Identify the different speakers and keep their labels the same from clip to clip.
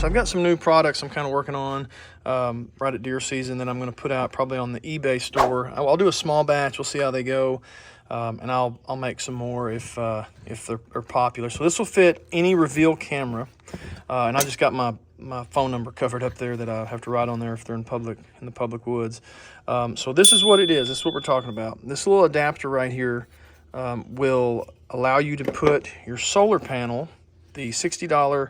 Speaker 1: I've got some new products I'm kind of working on right at deer season that I'm going to put out probably on the eBay store. I'll do a small batch. We'll see how they go, and I'll make some more if they're popular. So this will fit any Reveal camera, and I just got my phone number covered up there that I have to write on there if they're in the public woods. So this is what it is. This is what we're talking about. This little adapter right here will allow you to put your solar panel, the $60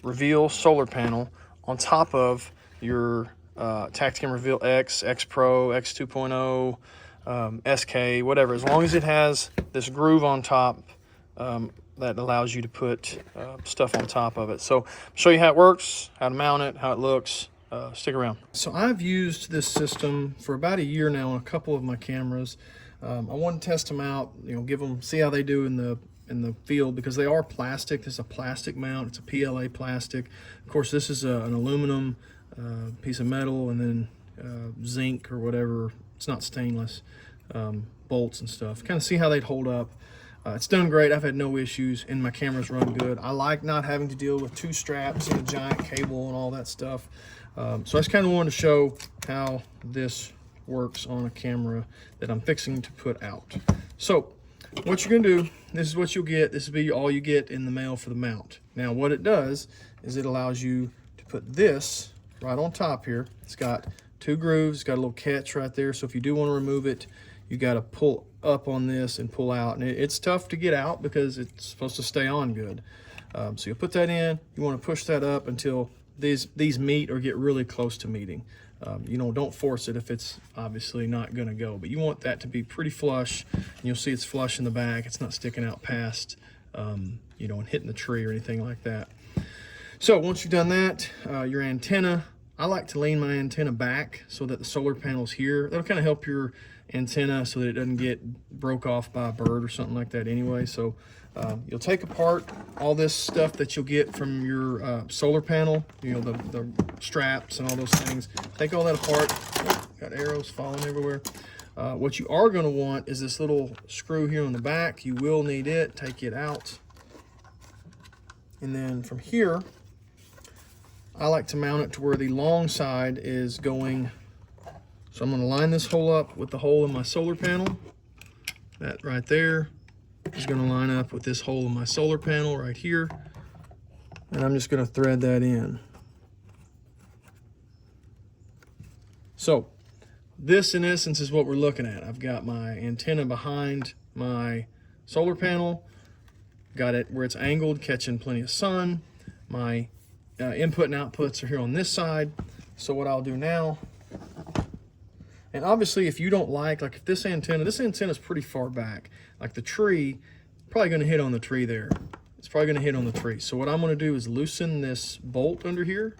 Speaker 1: Reveal solar panel, on top of your Tactacam Reveal X, X Pro, X 2.0, SK, whatever. As long as it has this groove on top that allows you to put stuff on top of it. So I'll show you how it works, how to mount it, how it looks. Stick around. So I've used this system for about a year now on a couple of my cameras. I want to test them out, see how they do in the field, because they are plastic. This is a plastic mount. It's a PLA plastic. Of course, this is an aluminum piece of metal, and then zinc or whatever. It's not stainless, bolts and stuff. Kind of see how they'd hold up. It's done great. I've had no issues, and my cameras run good. I like not having to deal with two straps and a giant cable and all that stuff. So I just kind of wanted to show how this works on a camera that I'm fixing to put out. So what you're gonna do, this is what you'll get. This will be all you get in the mail for the mount. Now what it does is it allows you to put this right on top here. It's got two grooves, it's got a little catch right there. So if you do want to remove it, you got to pull up on this and pull out. And it's tough to get out because it's supposed to stay on good. So you'll put that in, you want to push that up until these meet or get really close to meeting. Don't force it if it's obviously not going to go, but you want that to be pretty flush, and you'll see it's flush in the back. It's not sticking out past, and hitting the tree or anything like that. So once you've done that, your antenna, I like to lean my antenna back so that the solar panel's here. That'll kind of help your antenna so that it doesn't get broke off by a bird or something like that anyway. So you'll take apart all this stuff that you'll get from your solar panel, the straps and all those things. Take all that apart. Oh, got arrows falling everywhere. What you are going to want is this little screw here on the back. You will need it. Take it out. And then from here, I like to mount it to where the long side is going. So I'm going to line this hole up with the hole in my solar panel. That right there is going to line up with this hole in my solar panel right here. And I'm just going to thread that in. So this in essence is what we're looking at. I've got my antenna behind my solar panel. Got it where it's angled, catching plenty of sun. My input and outputs are here on this side. So what I'll do now, and obviously if you don't like if this antenna is pretty far back, like the tree, probably going to hit on the tree there. It's probably going to hit on the tree. So what I'm going to do is loosen this bolt under here,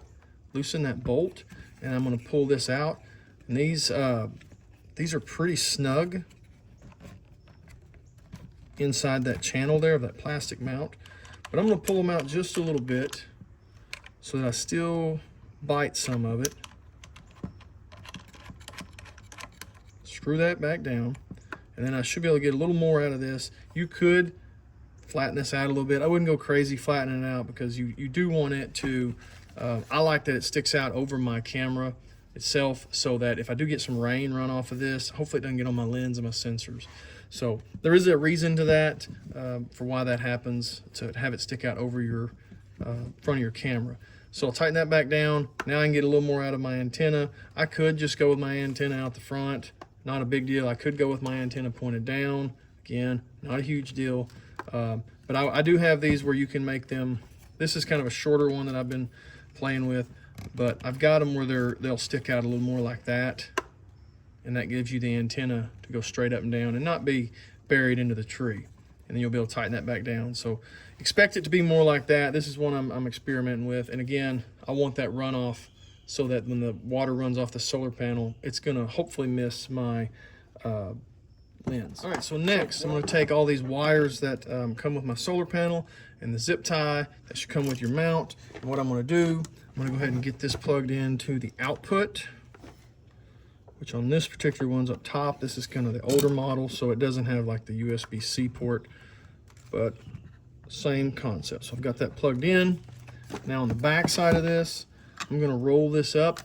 Speaker 1: loosen that bolt, and I'm going to pull this out. And these are pretty snug inside that channel there of that plastic mount. But I'm going to pull them out just a little bit so that I still bite some of it. Screw that back down, and then I should be able to get a little more out of this. You could flatten this out a little bit. I wouldn't go crazy flattening it out because you do want it to, I like that it sticks out over my camera itself so that if I do get some rain run off of this, hopefully it doesn't get on my lens and my sensors. So there is a reason to that, for why that happens, to have it stick out over your front of your camera. So I'll tighten that back down. Now I can get a little more out of my antenna. I could just go with my antenna out the front. Not a big deal. I could go with my antenna pointed down. Again, not a huge deal. But I do have these where you can make them. This is kind of a shorter one that I've been playing with, but I've got them where they'll stick out a little more like that. And that gives you the antenna to go straight up and down and not be buried into the tree. And then you'll be able to tighten that back down. So expect it to be more like that. This is one I'm experimenting with. And again, I want that runoff so that when the water runs off the solar panel, it's gonna hopefully miss my lens. All right, so next I'm gonna take all these wires that come with my solar panel and the zip tie that should come with your mount. And what I'm gonna do, I'm gonna go ahead and get this plugged into the output, which on this particular one's up top. This is kind of the older model, so it doesn't have like the USB-C port, but same concept. So I've got that plugged in. Now on the back side of this, I'm gonna roll this up.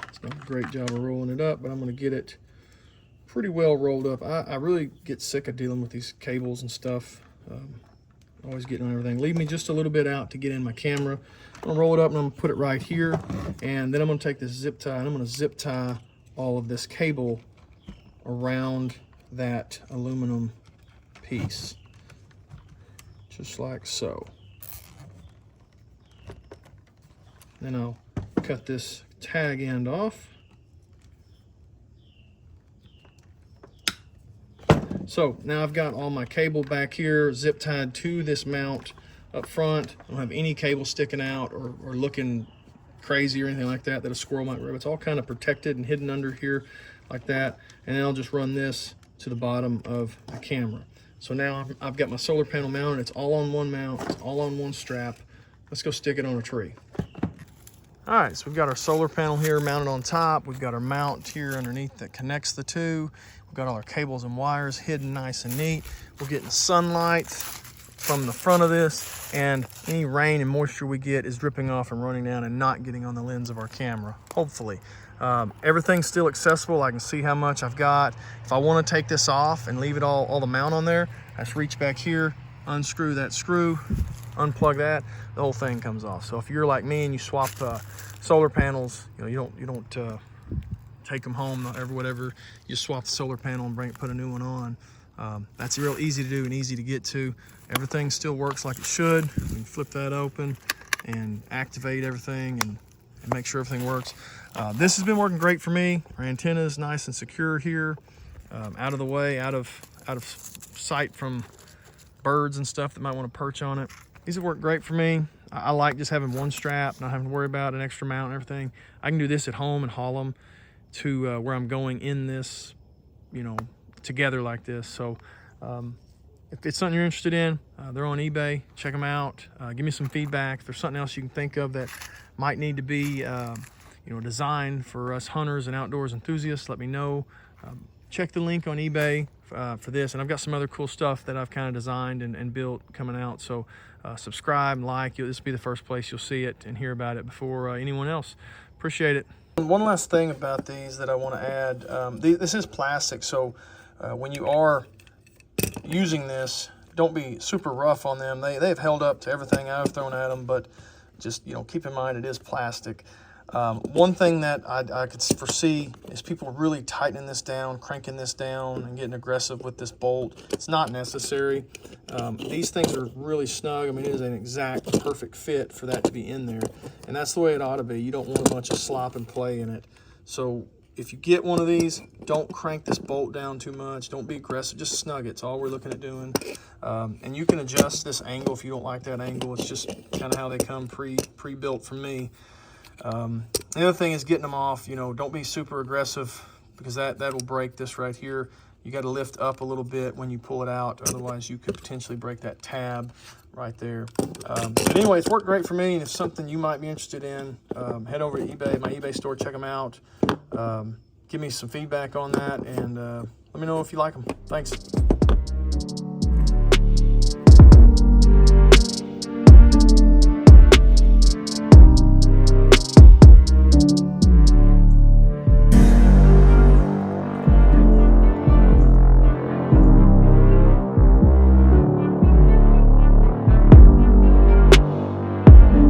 Speaker 1: It's done a great job of rolling it up, but I'm gonna get it pretty well rolled up. I really get sick of dealing with these cables and stuff. Always getting on everything. Leave me just a little bit out to get in my camera. I'm gonna roll it up and I'm gonna put it right here. And then I'm gonna take this zip tie and I'm gonna zip tie all of this cable around that aluminum piece. Just like so. Then I'll cut this tag end off. So now I've got all my cable back here zip tied to this mount up front. I don't have any cable sticking out or looking crazy or anything like that a squirrel might grab. It's all kind of protected and hidden under here like that. And then I'll just run this to the bottom of the camera. So now I've got my solar panel mounted. It's all on one mount, it's all on one strap. Let's go stick it on a tree. All right, so we've got our solar panel here mounted on top. We've got our mount here underneath that connects the two. We've got all our cables and wires hidden nice and neat. We're getting sunlight from the front of this, and any rain and moisture we get is dripping off and running down and not getting on the lens of our camera, hopefully. Everything's still accessible. I can see how much I've got. If I want to take this off and leave it all the mount on there, I just reach back here, unscrew that screw, unplug that, the whole thing comes off. So if you're like me and you swap solar panels, you don't take them home or whatever, you swap the solar panel and put a new one on. That's real easy to do and easy to get to. Everything still works like it should. We can flip that open and activate everything and make sure everything works. This has been working great for me. Our antenna is nice and secure here, out of the way, out of sight from birds and stuff that might want to perch on it. These have worked great for me. I like just having one strap, not having to worry about an extra mount and everything. I can do this at home and haul them to where I'm going in this, together like this. So if it's something you're interested in, they're on eBay. Check them out. Give me some feedback. If there's something else you can think of that might need to be designed for us hunters and outdoors enthusiasts, let me know. Check the link on eBay for this, and I've got some other cool stuff that I've kind of designed and built coming out. So subscribe and like. This will be the first place you'll see it and hear about it before anyone else. Appreciate it. One last thing about these that I want to add. This is plastic, so when you are using this, don't be super rough on them. They've held up to everything I've thrown at them, but just keep in mind it is plastic. One thing that I could foresee is people really tightening this down, cranking this down, and getting aggressive with this bolt. It's not necessary. These things are really snug. I mean, it is an exact perfect fit for that to be in there, and that's the way it ought to be. You don't want a bunch of slop and play in it. So if you get one of these, don't crank this bolt down too much. Don't be aggressive. Just snug it. It's all we're looking at doing. And you can adjust this angle if you don't like that angle. It's just kind of how they come pre-built from me. The other thing is getting them off. Don't be super aggressive, because that will break this right here. You got to lift up a little bit when you pull it out, otherwise you could potentially break that tab right there. But anyway, it's worked great for me, and if something you might be interested in, head over to eBay, my eBay store, check them out. Give me some feedback on that, and let me know if you like them. Thanks.